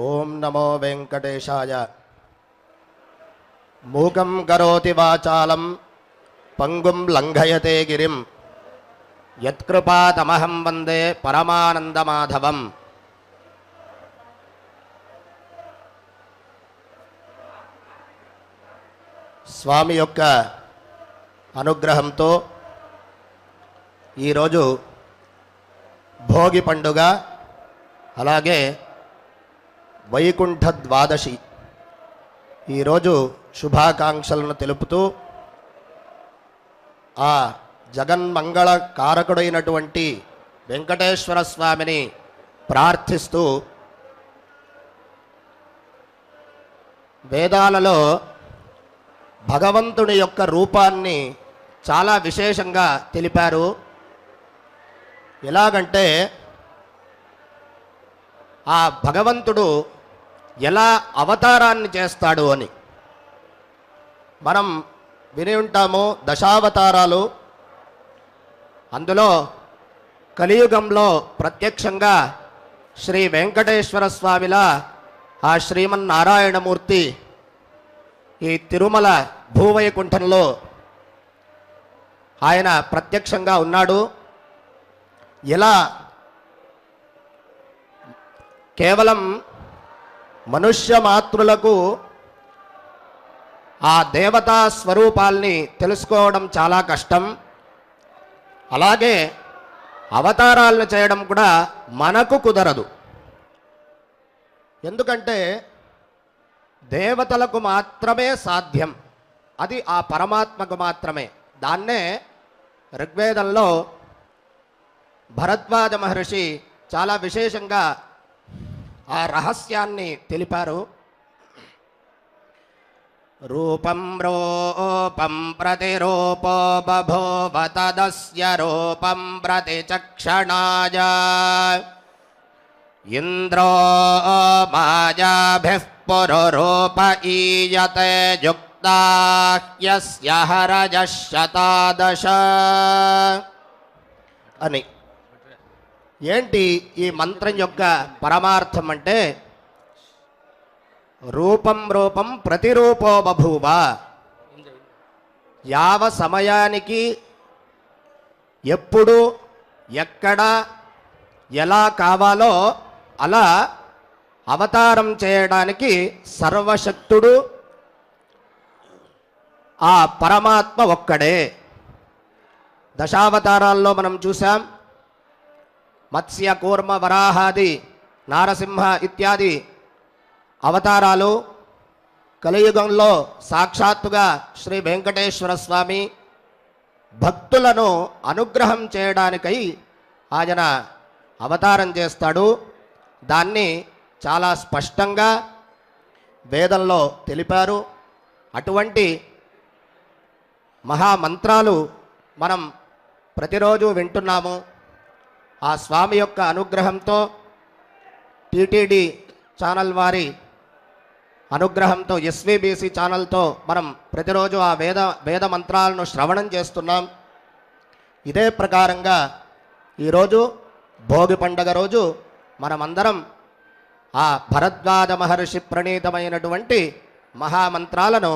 ఓం నమో వెంకటేశాయ. మూకం కరోతి వాచాలం పంగుం లంఘయతే గిరిం యత్కృపాతమహం వందే పరమానందమాధవం. స్వామి యొక్క అనుగ్రహంతో ఈరోజు భోగి పండుగ, అలాగే వైకుంఠ ద్వాదశి. ఈరోజు శుభాకాంక్షలను తెలుపుతూ ఆ జగన్మంగళ కారకుడైనటువంటి వెంకటేశ్వర స్వామిని ప్రార్థిస్తూ, వేదాలలో భగవంతుని యొక్క రూపాన్ని చాలా విశేషంగా తెలిపారు. ఎలాగంటే ఆ భగవంతుడు ఎలా అవతారాన్ని చేస్తాడు అని మనం విని ఉంటాము. దశావతారాలు, అందులో కలియుగంలో ప్రత్యక్షంగా శ్రీ వెంకటేశ్వర స్వామిలా ఆ శ్రీమన్నారాయణమూర్తి ఈ తిరుమల భూవైకుంఠంలో ఆయన ప్రత్యక్షంగా ఉన్నాడు. ఎలా కేవలం మనుష్య మాతృలకు ఆ దేవతా స్వరూపాల్ని తెలుసుకోవడం చాలా కష్టం. అలాగే అవతారాలను చేయడం కూడా మనకు కుదరదు. ఎందుకంటే దేవతలకు మాత్రమే సాధ్యం, అది ఆ పరమాత్మకు మాత్రమే. దాన్నే ఋగ్వేదంలో భరద్వాజ మహర్షి చాలా విశేషంగా ఆ రహస్యాన్ని తెలిపారు. రూపం రూపం ప్రతిరూపో బభూవ తదస్య రూపం ప్రతిచక్షణాయ ఇంద్రో మాయాభిః పురురూప ఈయతే యుక్తా హ్యస్య హరజః శతాదశ అని. ఏంటి ఈ మంత్రం యొక్క పరమార్థం అంటే, రూపం రూపం ప్రతిరూపో బభూవ. యావ సమయానికి ఎప్పుడు ఎక్కడ ఎలా కావాలో అలా అవతారం చేయడానికి సర్వశక్తుడు ఆ పరమాత్మ ఒక్కడే. దశావతారాల్లో మనం చూసాం. మత్స్య కూర్మ వరాహాది నారసింహ ఇత్యాది అవతారాలు. కలియుగంలో సాక్షాత్తుగా శ్రీ వెంకటేశ్వర స్వామి భక్తులను అనుగ్రహం చేయడానికై ఆయన అవతారం చేస్తాడు. దాన్ని చాలా స్పష్టంగా వేదంలో తెలిపారు. అటువంటి మహామంత్రాలు మనం ప్రతిరోజు వింటున్నాము. ఆ స్వామి యొక్క అనుగ్రహంతో, టీటీడీ ఛానల్ వారి అనుగ్రహంతో, ఎస్వీబీసీ ఛానల్తో మనం ప్రతిరోజు ఆ వేద మంత్రాలను శ్రవణం చేస్తున్నాం. ఇదే ప్రకారంగా ఈరోజు భోగి పండగ రోజు మనమందరం ఆ భరద్వాజ మహర్షి ప్రణీతమైనటువంటి మహామంత్రాలను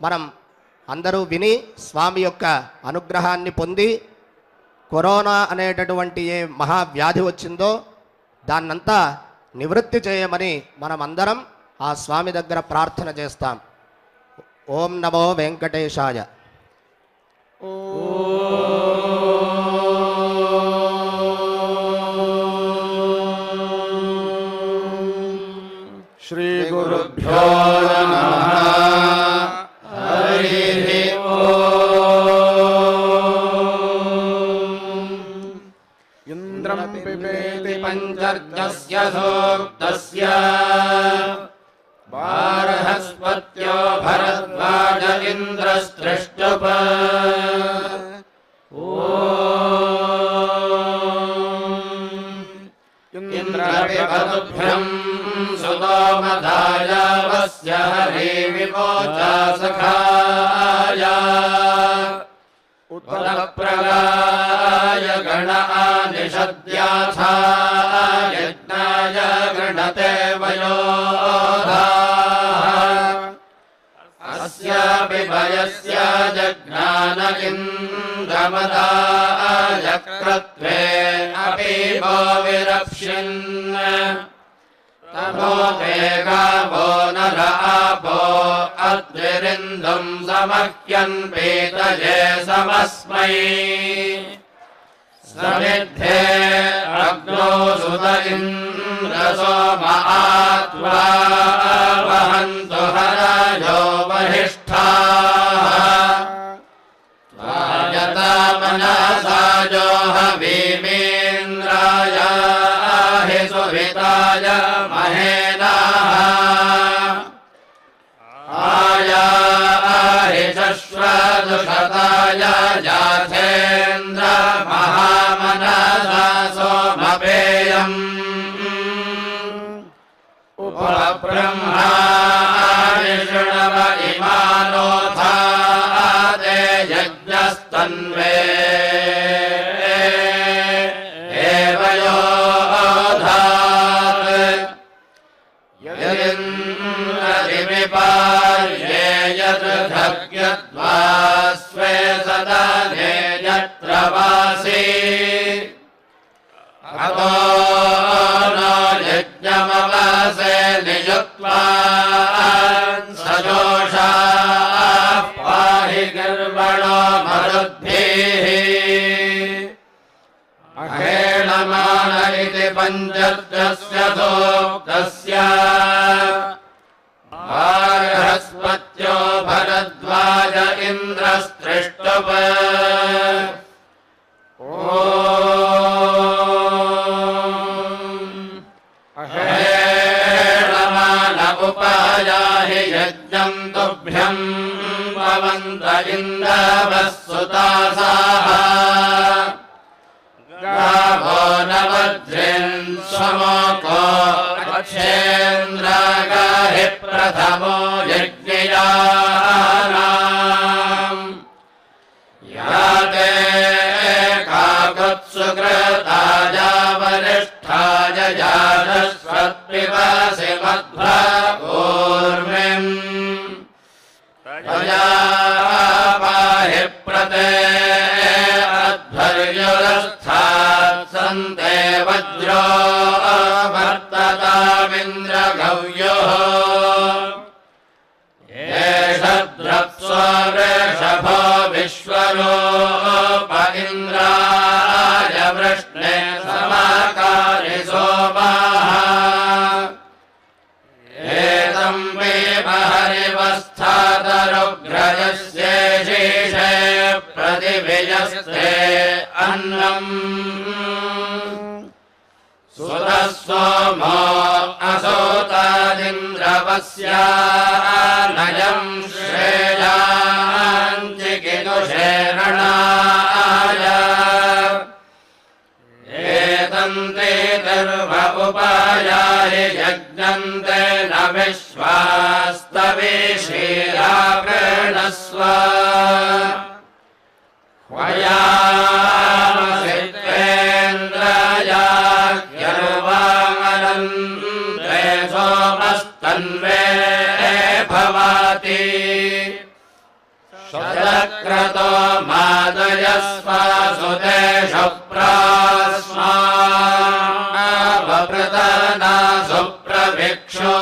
మనం అందరూ విని స్వామి యొక్క అనుగ్రహాన్ని పొంది, కరోనా అనేటటువంటి ఏ మహావ్యాధి వచ్చిందో దాన్నంతా నివృత్తి చేయమని మనమందరం ఆ స్వామి దగ్గర ప్రార్థన చేస్తాం. ఓం నమో వెంకటేశాయ. శ్రీ గురుభ్యో నమః. హరి ఇంద్రం పిబేతి పంచర్జస్య సూక్తస్య బార్హస్పత్యో భరద్వాజ ఇంద్రస్త్రష్టుప. ఇంద్రపిబతుభ్యం సుదోమదాయ వస్య హరి విమోచా సఖాయ ఉత్తరప్రగాయ గణ ఆనిషద్యాథా యజ్ఞాయ वृणते वयोधाः अस्यापि भयस्य जज्ञान इन्द्रमदायक्रत्वे अपि वो विरप्स्यन् तमो ते गावो नर आपो अद्रिरिन्दुम् समह्यन् पीतये समस्मै समिद्धे अग्नो सुत इन्द्रसोम आत्वा वहन्तु हरायो वहिष्ठाः त्वायता मनसा जो हवीमीन्द्राय हि सुविताय महेनाः आया हि शश्वदुषताय जाथेन्द्र महामनसा सोमपेयम् उपब्रह्मा विष्णव इमानोऽथादे यज्ञस्तन्वे यदिन्द्रदिविपार्ये यदृधग्यद्वा स्वे सदने यत्र वासि अतो न यज्ञमवासे नियुक्त्वा सजोषाः पाहि गर्वणो मरुद्भिः अहेणमान इति पञ्चर्षस्य सूक्तस्य बृहस्पत्यो भरद्वाज इन्द्रस्त्रिष्टुप अहेणमान उपायाहि यज्ञम् तुभ्यम् भवन्त इन्दवः सुतासाः गावो न वज्रेन् समोको अच्छेन्द्रागाहि प्रथमो यज्ञयानाम् याते काकुत्सुकृताया वरिष्ठाय जातस्वत्पिबासि मध्वपूर्मिम् तया पाहि प्रते अध्वर्युरस्थात् सन्ते वज्रो वर्ततामिन्द्रगव्योः एष द्रप्सो वृषभो विश्वरूप इन्द्राय वृष्णे समाकारि सोमाः एतम् हरिवस्थातरुग्रजस्येषे प्रतिभिजस्ते अन्नम् सुतः सोमो असोतादिन्द्रवस्या नयम् श्रेयाञ्चिकितुषे रणाय एतन्ते धर्म उपायाहि यज्ञन्ते न विश्वास्तविशीला प्रणस्व ह्वयामसित्वेन्द्रयाज्ञर्वाङ्गनन्ते सोमस्तन्वे भवाति शतक्रतो मादयस्वासुतेषु प्रास्मा वप्रतना सुप्रभिक्षो